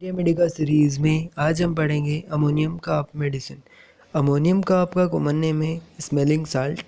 India Medica series में आज हम पढ़ेंगे ammonium carb medicine. Ammonium carb का कॉमन नेम है स्मेलिंग साल्ट।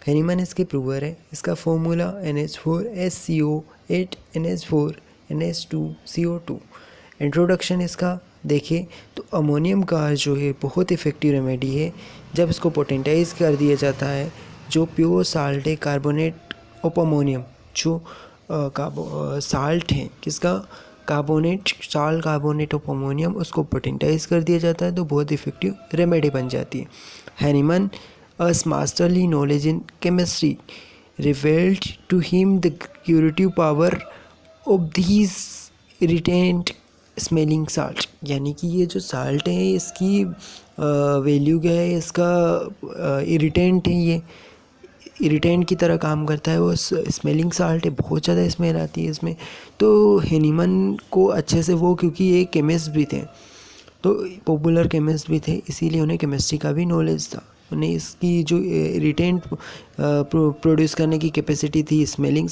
हैनीमैन इसके प्रूवर है। इसका formula NH4SCO8 NH4 NH2CO2। Introduction इसका देखें तो अमोनियम कार्ब जो है बहुत इफ़ेक्टिव रेमेडी है जब इसको पोटेंटाइज कर दिया जाता है। जो प्योर साल्ट है कार्बोनेट ऑफ अमोनियम, जो साल्ट है किसका, carbonate, salt carbonate of ammonium, उसको पोटेंटाइज कर दिया जाता है तो बहुत इफेक्टिव रेमेडी बन जाती है। Hahnemann as masterly knowledge in chemistry revealed to him the curative power of these irritant smelling salt. यानी कि ये जो साल्ट है इसकी वैल्यू क्या है, इसका इरिटेंट है, ये इरिटेंट की तरह काम करता है। वो स्मेलिंग साल्ट है, बहुत ज़्यादा स्मेल आती है इसमें। तो हैनीमैन को अच्छे से वो, क्योंकि ये केमिस्ट भी थे, तो पॉपुलर केमिस्ट भी थे, इसीलिए उन्हें केमिस्ट्री का भी नॉलेज था। उन्हें इसकी जो इरिटेंट प्रोड्यूस करने की कैपेसिटी थी, स्मेलिंग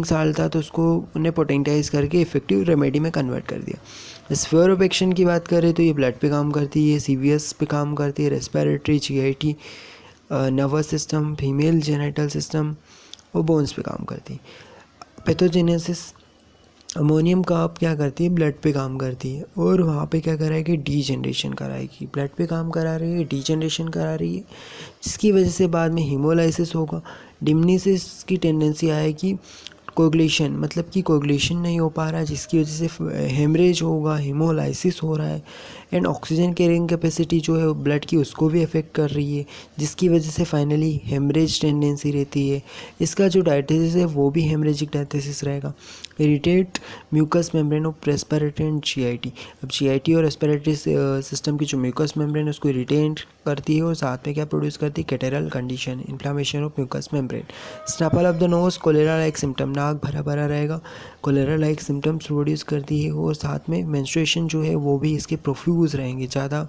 साल्ट था, तो उसको उन्हें पोटेंटाइज करके इफेक्टिव रेमेडी में कन्वर्ट कर दिया। स्फीयर ऑफ एक्शन की बात करें तो ये ब्लड पे काम करती है, CVS पे काम करती है, respiratory, GIT, nervous system, female genital system और बोन्स पे काम करती है। पैथोजेनेसिस अमोनियम कार्ब क्या करती है, ब्लड पे काम करती है और वहाँ पे क्या कराएगी, डीजनरेशन कराएगी। ब्लड पे काम करा रही है, डीजनरेशन करा रही है, जिसकी वजह से बाद में हीमोलाइसिस होगा। डिमनीसिस की टेंडेंसी आएगी, कोगुलेशन, मतलब कि कोगुलेशन नहीं हो पा रहा है, जिसकी वजह से हेमरेज होगा, हीमोलाइसिस हो रहा है। एंड ऑक्सीजन कैरिंग कैपेसिटी जो है ब्लड की, उसको भी अफेक्ट कर रही है, जिसकी वजह से फाइनली हेमरेज टेंडेंसी रहती है। इसका जो डायथेसिस है वो भी हेमरेजिक डायथेसिस रहेगा। Irritate mucous membrane of respiratory and GIT। अब GIT और रेस्पिरेटरी सिस्टम की जो म्यूकस मेम्ब्रेन है उसको इरिटेट करती है और साथ में क्या प्रोड्यूस करती है, catarrhal condition, inflammation of mucous membrane. Snuffle of the nose, cholera like symptom, नाक भरा भरा रहेगा, कोलेरा लाइक सिम्टम्स प्रोड्यूस करती है और साथ में मेंस्ट्रुएशन जो है वो भी इसके प्रोफ्यूज रहेंगे, ज़्यादा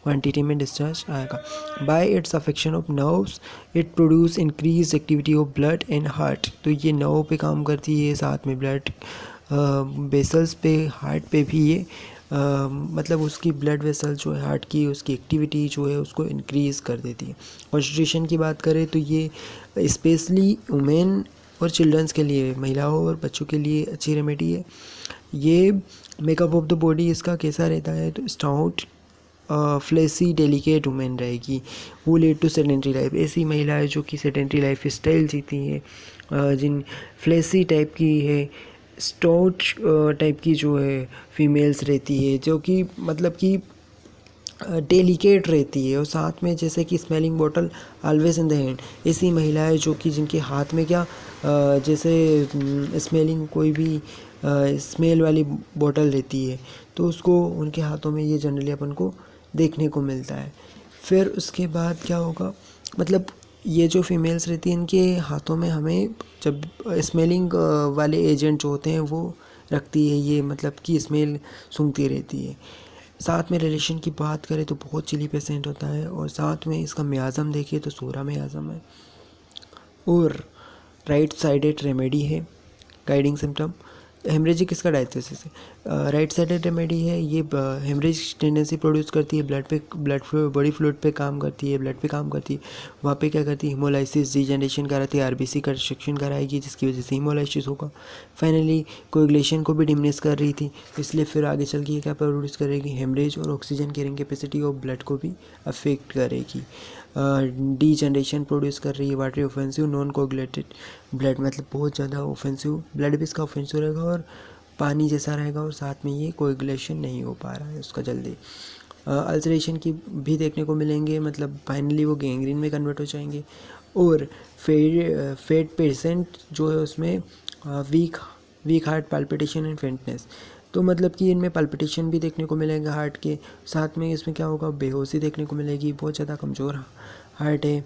क्वांटिटी में डिस्चार्ज आएगा। Bye it's affection of nerves it produce increase activity of blood and heart. तो ये नर्व पे काम करती है, साथ में ब्लड वेसल्स पे, हार्ट पे भी ये मतलब उसकी ब्लड वेसल जो है हार्ट की, उसकी एक्टिविटी जो है उसको इंक्रीज़ कर देती है। कॉन्स्टिट्यूशन की बात करें तो ये स्पेशली वुमेन और चिल्ड्रंस के लिए, महिलाओं और बच्चों के लिए अच्छी रेमेडी है। ये मेकअप ऑफ द बॉडी इसका कैसा रहता है, तो स्टाउट, फ्लेसी, डेलिकेट वुमेन रहेगी। वो लीड टू सेडेंट्री लाइफ, ऐसी महिलाएं जो कि सेडेंट्री लाइफ स्टाइल जीती हैं, जिन फ्लेसी टाइप की है, स्टाउट टाइप की जो है फीमेल्स रहती है, जो कि मतलब कि डेलिकेट रहती है और साथ में जैसे कि smelling bottle always in the hand. ऐसी महिलाएं जो कि जिनके हाथ में क्या, जैसे स्मेलिंग कोई भी स्मेल वाली बॉटल रहती है तो उसको उनके हाथों में ये जनरली अपन को देखने को मिलता है। फिर उसके बाद क्या होगा, मतलब ये जो फीमेल्स रहती हैं इनके हाथों में हमें जब स्मेलिंग वाले एजेंट जो होते हैं वो रखती है, ये मतलब कि स्मेल सूंघती रहती है। साथ में रिलेशन की बात करें तो बहुत चिली पेशेंट होता है और साथ में इसका मियाज़म देखिए तो सूरा मियाज़म है और राइट साइडेड रेमेडी है। गाइडिंग सिम्टम हेमरेजिक इसका डायथेसिस है। राइट साइडेड रेमेडी है, ये हेमरेज टेंडेंसी प्रोड्यूस करती है, ब्लड बॉडी फ्लूइड पे काम करती है, ब्लड पे काम करती है। वहाँ पे क्या करती है, हीमोलाइसिस, डीजनरेशन कराती है, RBC कंस्ट्रक्शन कराएगी, जिसकी वजह से हीमोलाइसिस होगा। फाइनली कोएगुलेशन को भी डिमिनिश कर रही थी, इसलिए फिर आगे चल के क्या प्रोड्यूस करेगी, हेमरेज और oxygen carrying capacity of blood को भी अफेक्ट करेगी। डीजनरेशन प्रोड्यूस कर रही है। Watery offensive non coagulated blood, मतलब बहुत ज़्यादा ऑफेंसिव ब्लड भी इसका ऑफेंसिव रहेगा और पानी जैसा रहेगा और साथ में ये कोएगुलेशन नहीं हो पा रहा है उसका जल्दी। अल्सरेशन की भी देखने को मिलेंगे, मतलब फाइनली वो गैंग्रीन में कन्वर्ट हो जाएंगे। और फेट पेशेंट जो है उसमें week heart palpitation and faintness, तो मतलब कि इनमें पल्पिटेशन भी देखने को मिलेंगे हार्ट के, साथ में इसमें क्या होगा, बेहोशी देखने को मिलेगी, बहुत ज़्यादा कमज़ोर हार्ट है।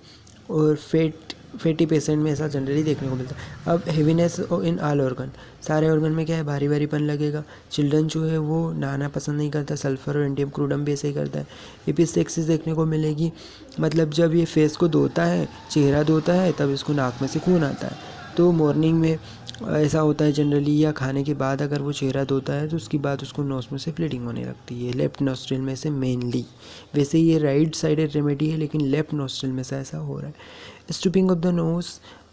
और फैटी पेशेंट में ऐसा जनरली देखने को मिलता है। अब हेवीनेस इन ऑल ऑर्गन, सारे ऑर्गन में क्या है, भारी भारीपन लगेगा। चिल्ड्रन जो है वो नहाना पसंद नहीं करता, सल्फर और एंटियम क्रूडम भी ऐसे ही करता है। एपिस्टेक्सिस देखने को मिलेगी, मतलब जब ये फेस को धोता है, चेहरा धोता है, तब इसको नाक में से खून आता है। तो मॉर्निंग में ऐसा होता है जनरली, या खाने के बाद अगर वो चेहरा धोता है तो उसके बाद उसको नोज में से ब्लीडिंग होने लगती है, लेफ्ट नोस्ट्रिल में से मेनली। वैसे ये राइट साइडेड रेमेडी है लेकिन लेफ्ट नोस्ट्रिल में से ऐसा हो रहा है। स्टूपिंग ऑफ द नोज,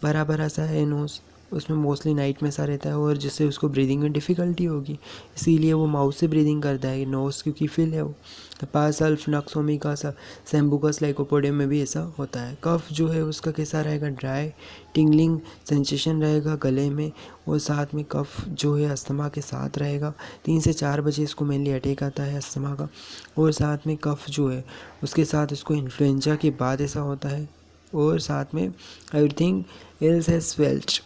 भरा भरा सा है नोज, उसमें मोस्टली नाइट में सा रहता है और जिससे उसको ब्रीदिंग में डिफ़िकल्टी होगी, इसीलिए वो माउथ से ब्रीदिंग करता है, नोज क्योंकि फिल है वो। पास अल्फ नक्सोमिका सा सैम्बुकस लाइकोपोडियम में भी ऐसा होता है। कफ जो है उसका कैसा रहेगा, ड्राई टिंगलिंग सेंसेशन रहेगा गले में, और साथ में कफ जो है अस्थमा के साथ रहेगा। 3 से 4 बजे इसको मेनली अटैक आता है अस्थमा का, और साथ में कफ जो है उसके साथ इसको इन्फ्लुएंजा के बाद ऐसा होता है, और साथ में एवरीथिंग एल्स हैज स्वेल्ट।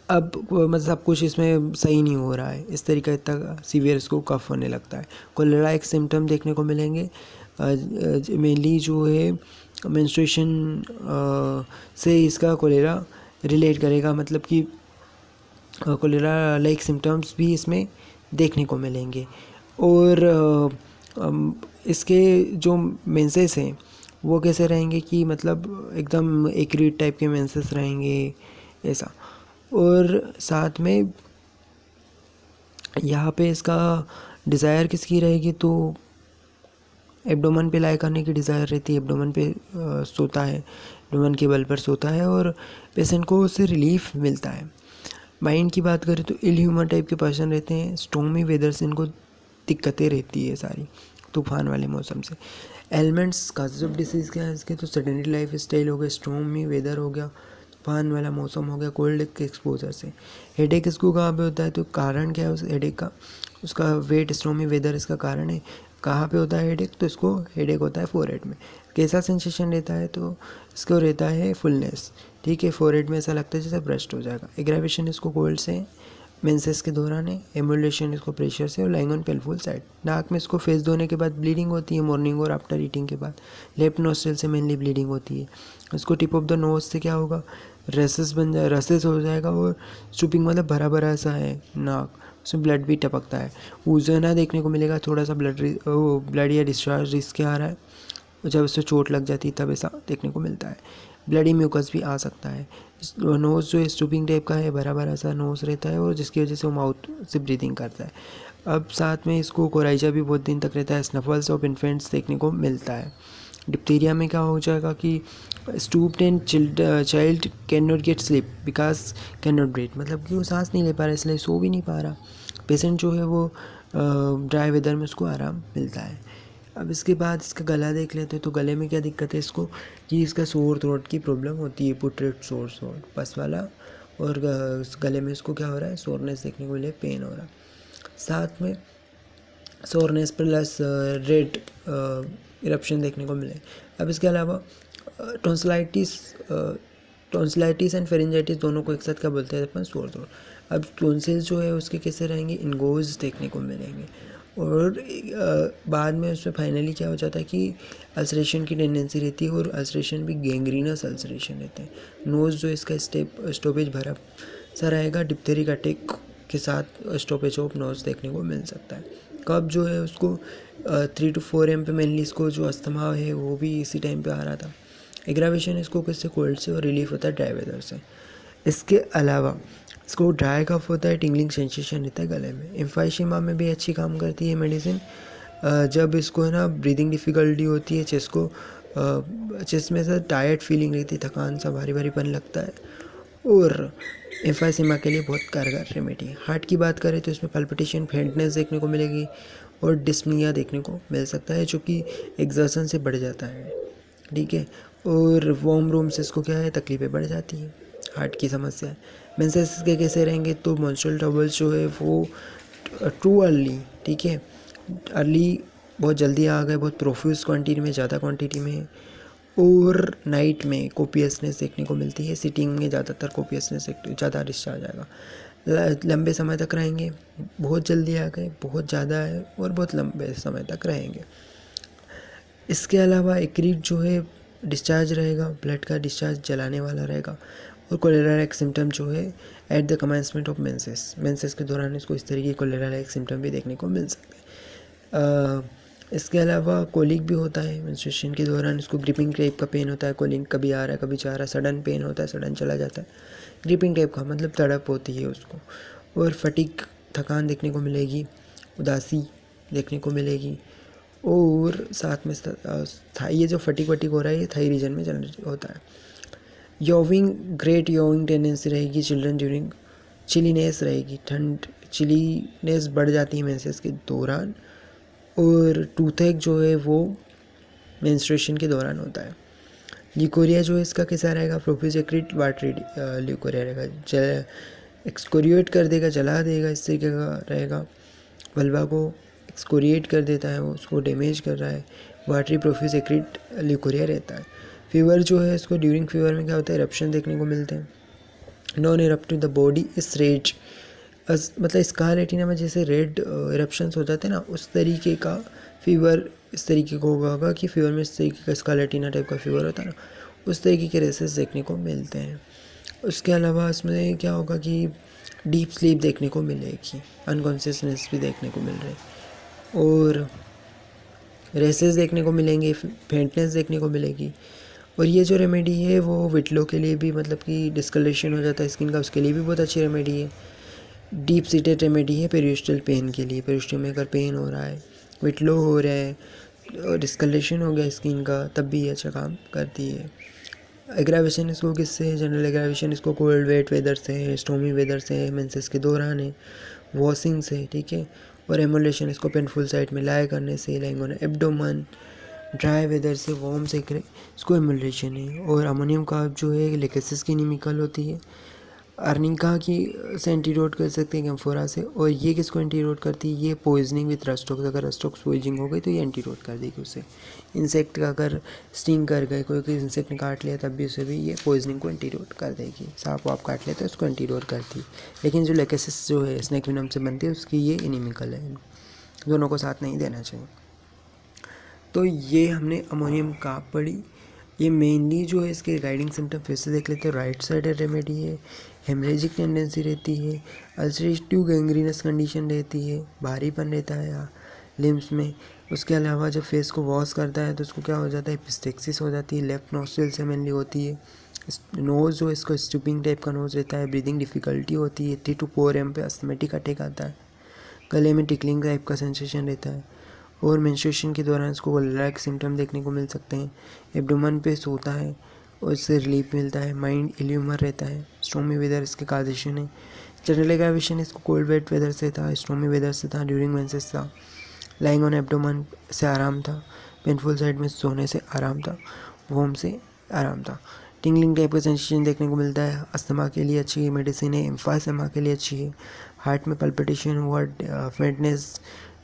अब मतलब सब कुछ इसमें सही नहीं हो रहा है, इस तरीका इतना सीवियर इसको कफ होने लगता है। कोलेरा एक सिम्टम देखने को मिलेंगे, मेनली जो है मेंस्ट्रुएशन से इसका कोलेरा रिलेट करेगा, मतलब कि कोलेरा लाइक सिम्टम्स भी इसमें देखने को मिलेंगे। और इसके जो मेंसेस हैं वो कैसे रहेंगे कि मतलब एकदम एक्यूरेट टाइप के मेंसेस रहेंगे ऐसा। और साथ में यहाँ पे इसका डिज़ायर किसकी रहेगी, तो एब्डोमेन पे लाई करने की डिज़ायर रहती है, एब्डोमेन पे सोता है, एब्डोमेन के बल पर सोता है और पेशेंट को उससे रिलीफ मिलता है। माइंड की बात करें तो इल ह्यूमर टाइप के पर्सन रहते हैं, स्टॉर्मी वेदर से इनको दिक्कतें रहती है सारी, तूफान वाले मौसम से। एलिमेंट्स काजेज ऑफ डिसीज़ क्या है इसके, तो सेडेंटरी लाइफ स्टाइल हो गया, स्टॉर्मी वेदर हो गया, तूफान वाला मौसम हो गया, कोल्ड के एक्सपोजर से। हेडेक इसको कहाँ पे होता है, तो कारण क्या है उस हेडेक का, उसका वेट, स्टॉर्मी वेदर इसका कारण है। कहाँ पे होता है हेडेक, तो इसको हेडेक होता है फोरहेड में। कैसा सेंसेशन रहता है, तो इसको रहता है फुलनेस, ठीक है, फोरहेड में ऐसा लगता है जैसे ब्रस्ट हो जाएगा। एग्रावेशन इसको कोल्ड से, मेंसेस के दौरान है, एमुलेशन इसको प्रेशर से, और लाइंग ऑन पेलफुल साइड। नाक में इसको फेस धोने के बाद ब्लीडिंग होती है मॉर्निंग और आफ्टर ईटिंग के बाद। लेफ्ट नोस्ट्रिल से मेनली ब्लीडिंग होती है। इसको टिप ऑफ द नोज से क्या होगा, रेसेस बन जाए, रसेस हो जाएगा, और स्टूपिंग मतलब भरा भरा सा है नाक, उसमें ब्लड भी टपकता है। ऊजना देखने को मिलेगा, थोड़ा सा ब्लड या डिस्चार्ज रिस्क आ रहा है, जब उससे चोट लग जाती है तब ऐसा देखने को मिलता है। ब्लडी म्यूकस भी आ सकता है। नोज़ जो है स्टूपिंग टाइप का है, भरा भरा सा नोज़ रहता है, और जिसकी वजह से वो माउथ से ब्रीदिंग करता है। अब साथ में इसको कोराइजा भी बहुत दिन तक रहता है। स्नफल्स ऑफ इन्फेंट्स देखने को मिलता है। डिप्थीरिया में क्या हो जाएगा कि stooped and child can not get sleep because can not breathe, मतलब कि वो सांस नहीं ले पा रहा, इसलिए सो भी नहीं पा रहा। पेशेंट जो है वो ड्राई वेदर में उसको आराम मिलता है। अब इसके बाद इसका गला देख लेते हैं, तो गले में क्या दिक्कत है इसको, कि इसका सोर थ्रोट की प्रॉब्लम होती है, पुट्रेट सोर पस वाला, और गले में इसको क्या हो रहा है, सोरनेस देखने को मिले, पेन हो रहा है। साथ में सोरनेस प्लस रेड इरप्शन देखने को मिले। अब इसके अलावा टॉन्सिलाइटिस एंड फेरिंजाइटिस दोनों को एक साथ क्या बोलते हैं अपन, सोर थ्रोट। अब टॉन्सिल्स जो है उसके कैसे रहेंगे, इनगोज देखने को मिलेंगे, और बाद में उसमें फाइनली क्या हो जाता है कि अल्सरेशन की टेंडेंसी रहती है, और अल्सरेशन भी गैंग्रीनस अल्सरेशन रहते हैं। नोज़ जो इसका स्टॉपेज भरा सा रहेगा, डिप्थेरिक अटैक के साथ स्टॉपेज ऑफ नोज़ देखने को मिल सकता है। कब जो है उसको 3 to 4 AM पे मेनली इसको जो अस्थमा है वो भी इसी टाइम पे आ रहा था। एग्रावेशन इसको किससे, कोल्ड से, और रिलीफ होता है ड्राई वेदर से। इसके अलावा इसको ड्राई कफ होता है, टिंगलिंग सेंसेशन रहता है गले में। एम्फाइशीमा में भी अच्छी काम करती है मेडिसिन, जब इसको है ना ब्रीदिंग डिफ़िकल्टी होती है, चेस्ट में से टायर्ड फीलिंग रहती है, थकान सा भारी भारीपन लगता है, और एम्फाइसीमा के लिए बहुत कारगर रेमेडी है। हार्ट की बात करें तो इसमें पल्पिटेशन, फेंटनेस देखने को मिलेगी, और डिस्निया देखने को मिल सकता है जो कि एक्सर्शन से बढ़ जाता है, ठीक है। और वार्म रूम से इसको क्या है, तकलीफ़ें बढ़ जाती हैं, हार्ट की समस्या है। मेंसेस के कैसे रहेंगे, तो मेंस्ट्रुअल ट्रबल्स जो है वो टू अर्ली, ठीक है, अर्ली बहुत जल्दी आ गए, बहुत प्रोफ्यूज क्वांटिटी में, ज़्यादा क्वांटिटी में, और नाइट में कोपियसनेस देखने को मिलती है। सिटिंग में ज़्यादातर कोपियसनेस ज़्यादा डिस्चार्ज आएगा, लंबे समय तक रहेंगे, बहुत जल्दी आ गए, बहुत ज़्यादा है, और बहुत लंबे समय तक रहेंगे। इसके अलावा एक्रीट जो है डिस्चार्ज रहेगा, ब्लड का डिस्चार्ज जलाने वाला रहेगा, और कोलेरा लाइक सिम्टम जो है at the commencement of menses के दौरान इसको इस तरीके की कोलेरा लाइक सिम्टम भी देखने को मिल सकते हैं। इसके अलावा कोलिक भी होता है मेंस्ट्रुएशन के दौरान, इसको ग्रिपिंग टाइप का पेन होता है, कोलिक कभी आ रहा है कभी जा रहा है, सडन पेन होता है, सडन चला जाता है, ग्रिपिंग टाइप का मतलब तड़प होती है उसको। और फटीग थकान देखने को मिलेगी, उदासी देखने को मिलेगी, और साथ में ये जो फटीग वटीग हो रहा है ये थाई रीजन में जनरेट होता है। योविंग ग्रेट योविंग टेंडेंसी रहेगी चिल्ड्रन ड्यूरिंग, चिलीनेस रहेगी, ठंड चिलीनेस बढ़ जाती है मेंसेस के दौरान, और टूथेक जो है वो मेंस्ट्रुएशन के दौरान होता है। ल्यूकोरिया जो है इसका कैसा रहेगा, प्रोफ्यूज वाटरी ल्यूकोरिया रहेगा, एक्सकोरिएट कर देगा, जला देगा, इस तरीके का रहेगा। वल्वा को एक्सकोरिएट कर देता है, वो उसको डैमेज कर रहा है, वाटरी प्रोफ्यूज ल्यूकोरिया रहता है। फीवर जो है इसको ड्यूरिंग फीवर में क्या होता है, इरप्शन देखने को मिलते हैं। Non eruptive the body is red, मतलब स्कारलेटिना में जैसे रेड इरप्शंस हो जाते हैं ना, उस तरीके का फीवर इस तरीके को होगा कि फीवर में इस तरीके का स्कारलेटिना टाइप का फीवर होता है ना, उस तरीके के रेसेस देखने को मिलते हैं। उसके अलावा इसमें क्या होगा कि डीप स्लीप देखने को मिलेगी, अनकॉन्शियसनेस भी देखने को मिल रही है, और रेसेस देखने को मिलेंगे, फेंटनेस देखने को मिलेगी। और ये जो रेमेडी है वो विटलो के लिए भी, मतलब कि डिस्कलरेशन हो जाता है स्किन का, उसके लिए भी बहुत अच्छी रेमेडी है। डीप सीटेड रेमेडी है पेरियोस्टल पेन के लिए, पेरियोस्टल में अगर पेन हो रहा है, विटलो हो रहा है, डिस्कलरेशन हो गया स्किन का, तब भी ये अच्छा काम करती है। एग्रावेशन इसको किससे, जनरल एग्रावेशन इसको कोल्ड वेट वेदर से, स्टोमी वेदर से, मेंसेस के दौरान है, वॉशिंग से, ठीक है। और एमोलेशन इसको पेनफुल साइड में लाई करने से, lying on abdomen, dry weather से, वार्म से इसको एमोलेशन है। और अमोनियम कार्ब जो है लेकेसिस की निमिकल होती है, अर्निंग कहा कि से एंटीडोट कर सकते हैं कैम्फोरा से, और ये किसको एंटीडोट करती है, ये पॉइजनिंग विथ रस्टॉक्स, अगर रस्टॉक्स पॉइजनिंग हो गई तो ये एंटीडोट कर देगी उसे। इंसेक्ट का अगर स्टिंग कर गए, कोई इंसेक्ट ने काट लिया तब भी उसे भी ये पॉइजनिंग को एंटीडोट कर देगी। सांप वाप काट लेते हैं उसको एंटीडोट करती है। लेकिन जो लेकेसिस जो है स्नेक वेनम से बनती है उसकी ये इनिमिकल है, दोनों को साथ नहीं देना चाहिए। तो ये हमने अमोनियम कार्ब पढ़ी। ये मेनली जो है इसके गाइडिंग सिम्टम फिर से देख लेते हैं। राइट साइड रेमेडी है, हेमरेजिक टेंडेंसी रहती है, अल्सरेटिव गैंग्रीनस कंडीशन रहती है, भारीपन रहता है यहाँ लिम्स में। उसके अलावा जब फेस को वॉश करता है तो उसको क्या हो जाता है, एपिस्टेक्सिस हो जाती है, लेफ्ट नोस्ट्रिल से मेनली होती है। नोज़ जो इसको स्टूपिंग टाइप का नोज़ रहता है, ब्रीदिंग डिफ़िकल्टी होती है, 3 to 4 AM पे अस्थमेटिक अटैक आता है, गले में टिकलिंग टाइप का सेंसेशन रहता है, और मेंस्ट्रुएशन के दौरान इसको लैक सिम्टम देखने को मिल सकते हैं। एब्डोमेन पे सोता है और इससे रिलीफ मिलता है, माइंड इल्यूमर रहता है, स्टोमी वेदर इसके काजिशन है। जनरल एग्रावेशन इसको कोल्ड वेट वेदर से था, स्टोमी वेदर से था, ड्यूरिंग मेंसेस था, लाइंग ऑन एब्डोमेन से आराम था, पेनफुल साइड में सोने से आराम था, वोम से आराम था, टिंगलिंग टाइप का सेंसेशन देखने को मिलता है। अस्थमा के लिए अच्छी मेडिसिन है, एम्फाइसेमा के लिए अच्छी है। हार्ट में पल्पिटेशन हुआ, फेंटनेस,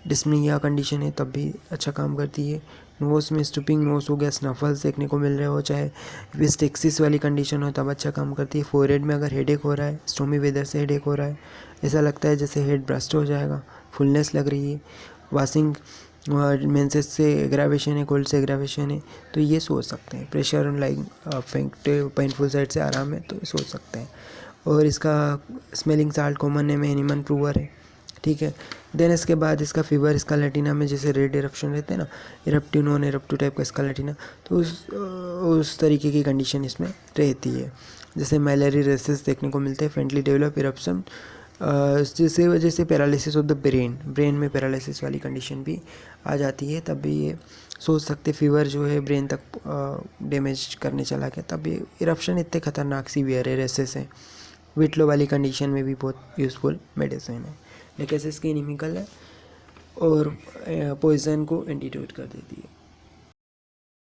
डिस्पनिया कंडीशन है तब भी अच्छा काम करती है। नोज़ में स्टूपिंग नोज़ हो गया, स्नफल्स देखने को मिल रहे हो, चाहे विस्टेक्सिस वाली कंडीशन हो तब अच्छा काम करती है। फोरहेड में अगर हेडेक हो रहा है, स्टोमी वेदर से हेडेक हो रहा है, ऐसा लगता है जैसे हेड ब्रस्ट हो जाएगा, फुलनेस लग रही है, वासिंग मेंसेस से एग्रावेशन है, कोल्ड से एग्रावेशन है, तो ये सोच सकते हैं। Pressure on lying affective painful side से आराम है तो सोच सकते हैं। और इसका स्मेलिंग साल्ट कॉमन नेम है, एनिमन प्रूवर है, ठीक है। देन इसके बाद इसका फीवर स्कारलेटिना में जैसे रेड इरप्शन रहते हैं ना, इरप्टिव नॉन इरप्टिव टाइप का स्कारलेटिना, तो उस तरीके की कंडीशन इसमें रहती है। जैसे मैलेरी रेसेस देखने को मिलते हैं, फ्रेंटली डेवलप इरप्शन, जिससे वजह से पैरालिसिस ऑफ द ब्रेन में पैरालिसिस वाली कंडीशन भी आ जाती है, तब भी ये सोच सकते फीवर जो है ब्रेन तक डैमेज करने चला गया, तब ये इरप्शन इतने खतरनाक सीवियर है, रेसेस है। विटलो वाली कंडीशन में भी बहुत यूज़फुल मेडिसिन है। लेकेसिस की एनिमिकल है और पॉइजन को एंटीडोट कर देती है।